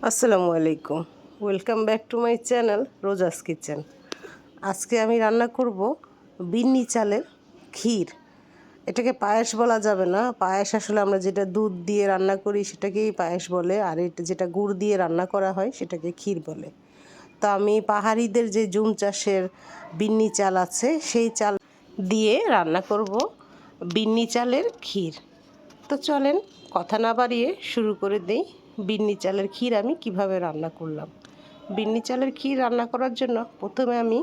আসসালামু আলাইকুম, welcome back to my channel Roja's kitchen. আজকে আমি রান্না করব বিন্নি চালের ক্ষীর। এটাকে পায়েস বলা যাবে না। পায়েস আসলে আমরা যেটা দুধ দিয়ে রান্না করি সেটাকেই পায়েস বলে, আর এটা যেটা গুড় দিয়ে রান্না করা হয় সেটাকে ক্ষীর বলে। তো আমি পাহাড়িদের যে জুম চাষের বিন্নি চাল আছে সেই চাল দিয়ে রান্না করব বিন্নি চালের ক্ষীর। তো চলেন কথা না বাড়িয়ে শুরু করে দেই বিন্নি চালের ক্ষীর আমি কিভাবে রান্না করলাম। বিন্নি চালের ক্ষীর রান্না করার জন্য প্রথমে আমি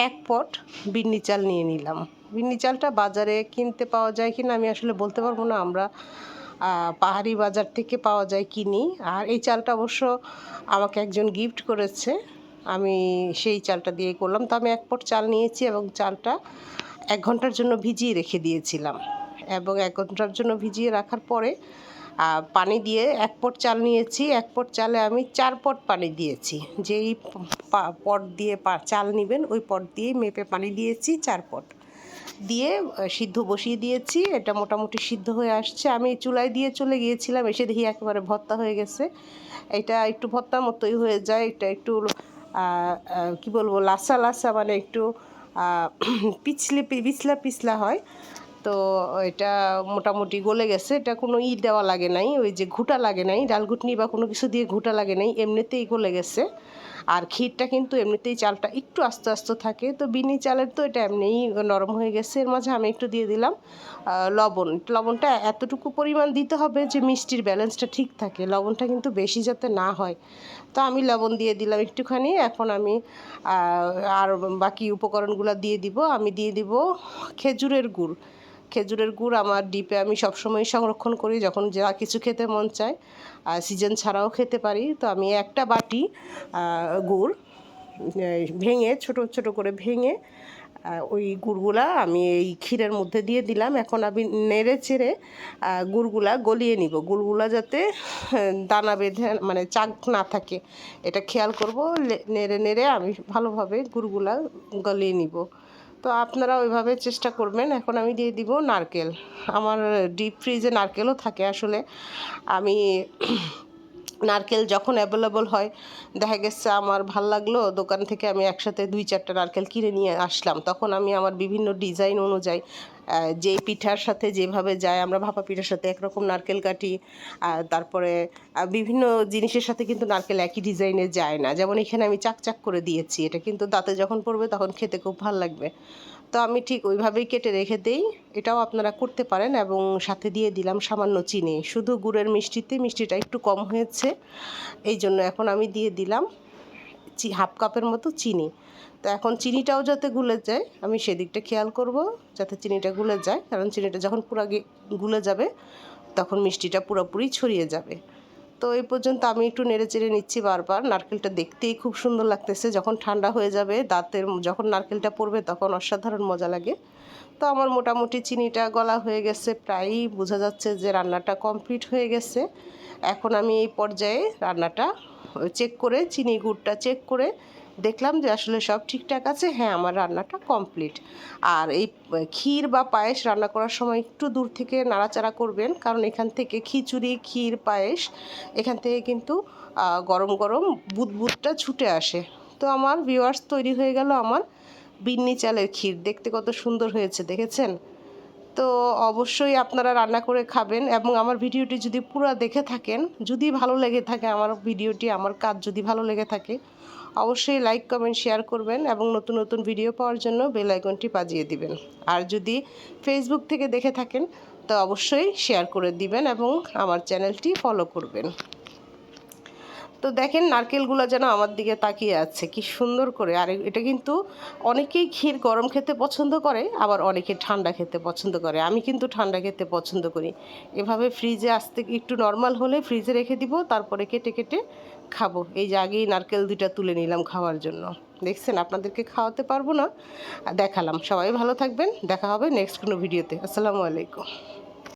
1 পট বিন্নি চাল নিয়ে নিলাম। বিন্নি চালটা বাজারে কিনতে পাওয়া যায় কিনা আমি আসলে বলতে পারবো না, আমরা পাহাড়ি বাজার থেকে পাওয়া যায় কিনি। আর এই চালটা অবশ্য আমাকে একজন গিফট করেছে, আমি সেই চালটা দিয়ে করলাম। তো আমি 1 পট চাল নিয়েছি এবং চালটা 1 ঘন্টার জন্য ভিজিয়ে রেখে দিয়েছিলাম। এবং 1 ঘন্টার জন্য ভিজিয়ে রাখার পরে পানি দিয়ে 1 পট চাল নিয়েছি। 1 পট চালে আমি 4 পট পানি দিয়েছি। যেই পট দিয়ে চাল নেবেন ওই পট দিয়েই মেপে পানি দিয়েছি 4 পট দিয়ে সিদ্ধ বসিয়ে দিয়েছি। এটা মোটামুটি সিদ্ধ হয়ে আসছে। আমি চুলায় দিয়ে চলে গিয়েছিলাম, এসে দেখি একেবারে ভর্তা হয়ে গেছে। এটা একটু ভর্তার মতোই হয়ে যায়, এটা একটু কি বলবো, লাসা লাসা, মানে একটু পিছলা পিছলা হয়। তো এটা মোটামুটি গলে গেছে। এটা কোনো দেওয়া লাগে নাই, ওই যে ঘুঁটা লাগে নাই, ডাল ঘুটনি বা কোনো কিছু দিয়ে ঘুঁটা লাগে নাই, এমনিতেই গলে গেছে। আর ক্ষীরটা কিন্তু এমনিতেই চালটা একটু আস্তে আস্তে থাকে, তো বিনি চালের তো এটা এমনিই নরম হয়ে গেছে। এর মাঝে আমি একটু দিয়ে দিলাম লবণটা এতটুকু পরিমাণ দিতে হবে যে মিষ্টির ব্যালেন্সটা ঠিক থাকে, লবণটা কিন্তু বেশি যাতে না হয়। তো আমি লবণ দিয়ে দিলাম একটুখানি। এখন আমি আর বাকি উপকরণগুলো দিয়ে দিব। আমি দিয়ে দিব খেজুরের গুড়। খেজুরের গুড় আমার ডিপে আমি সবসময় সংরক্ষণ করি, যখন যা কিছু খেতে মন চায়, সিজন ছাড়াও খেতে পারি। তো আমি একটা বাটি গুড় ভেঙে ছোট ছোট করে ভেঙে ওই গুড়গুলা আমি এই ক্ষীরের মধ্যে দিয়ে দিলাম। এখন আমি নেড়ে চেড়ে গুড়গুলা গলিয়ে নিব। গুড়গুলা যাতে দানা বেঁধে, মানে চাক না থাকে, এটা খেয়াল করব। নেড়ে নেড়ে আমি ভালোভাবে গুড়গুলা গলিয়ে নিব। তো আপনারা ওইভাবে চেষ্টা করবেন। এখন আমি দিয়ে দিব নারকেল। আমার ডিপ ফ্রিজে নারকেলও থাকে। আসলে আমি নারকেল যখন অ্যাভেলেবল হয়, দেখা গেছে আমার ভাল লাগলো, দোকান থেকে আমি একসাথে 2-4টা নারকেল কিনে নিয়ে আসলাম। তখন আমি আমার বিভিন্ন ডিজাইন অনুযায়ী যেই পিঠার সাথে যেভাবে যায়, আমরা ভাপা পিঠার সাথে একরকম নারকেল কাটি, তারপরে বিভিন্ন জিনিসের সাথে কিন্তু নারকেল একই ডিজাইনে যায় না। যেমন এখানে আমি চাকচাক করে দিয়েছি, এটা কিন্তু দাঁতে যখন পড়বে তখন খেতে খুব ভালো লাগবে। তো আমি ঠিক ওইভাবেই কেটে রেখে দেই। এটাও আপনারা করতে পারেন। এবং সাথে দিয়ে দিলাম সামান্য চিনি। শুধু গুড়ের মিষ্টিটা একটু কম হয়েছে, এই জন্য এখন আমি দিয়ে দিলাম 1/2 কাপের মতো চিনি। তো এখন চিনিটাও যাতে গুলে যায়, আমি সেদিকটা খেয়াল করব যাতে চিনিটা গুলে যায়, কারণ চিনিটা যখন পুরো গুলে যাবে তখন মিষ্টিটা পুরোপুরি ছড়িয়ে যাবে। তো এই পর্যন্ত আমি একটু নেড়ে চেড়ে নিচ্ছি বারবার। নারকেলটা দেখতেই খুব সুন্দর লাগতেছে। যখন ঠান্ডা হয়ে যাবে, দাঁতের যখন নারকেলটা পড়বে তখন অসাধারণ মজা লাগে। তো আমার মোটামুটি চিনিটা গলা হয়ে গেছে, প্রায়ই বোঝা যাচ্ছে যে রান্নাটা কমপ্লিট হয়ে গেছে। এখন আমি এই পর্যায়ে রান্নাটা চেক করে, চিনি গুড়টা চেক করে দেখলাম যে আসলে সব ঠিকঠাক আছে। হ্যাঁ, আমার রান্নাটা কমপ্লিট। আর এই ক্ষীর বা পায়েস রান্না করার সময় একটু দূর থেকে নাড়াচাড়া করবেন, কারণ এখান থেকে খিচুড়ি, ক্ষীর, পায়েস, এখান থেকে কিন্তু গরম গরম বুদবুদটা ছুটে আসে। তো আমার ভিউয়ার্স, তৈরি হয়ে গেল আমার বিন্নি চালের ক্ষীর। দেখতে কত সুন্দর হয়েছে দেখেছেন? তো অবশ্যই আপনারা রান্না করে খাবেন। এবং আমার ভিডিওটি যদি পুরো দেখে থাকেন, যদি ভালো লেগে থাকে আমার ভিডিওটি, আমার কাজ যদি ভালো লেগে থাকে, অবশ্যই লাইক, কমেন্ট, শেয়ার করবেন এবং নতুন নতুন ভিডিও পাওয়ার জন্য বেল আইকনটি বাজিয়ে দিবেন। আর যদি ফেসবুক থেকে দেখে থাকেন তো অবশ্যই শেয়ার করে দিবেন এবং আমার চ্যানেলটি ফলো করবেন। তো দেখেন নারকেলগুলো যেন আমার দিকে তাকিয়ে আছে কি সুন্দর করে। আর এটা কিন্তু অনেকেই ক্ষীর গরম খেতে পছন্দ করে, আবার অনেকে ঠান্ডা খেতে পছন্দ করে। আমি কিন্তু ঠান্ডা খেতে পছন্দ করি। এভাবে ফ্রিজে আসতে একটু নর্মাল হলে ফ্রিজে রেখে দিব, তারপরে কেটে কেটে খাবো। এই যে আগেই নারকেল 2টা তুলে নিলাম খাওয়ার জন্য। দেখছেন, আপনাদেরকে খাওয়াতে পারবো না, দেখালাম। সবাই ভালো থাকবেন, দেখা হবে নেক্সট কোনো ভিডিওতে। আসসালামু আলাইকুম।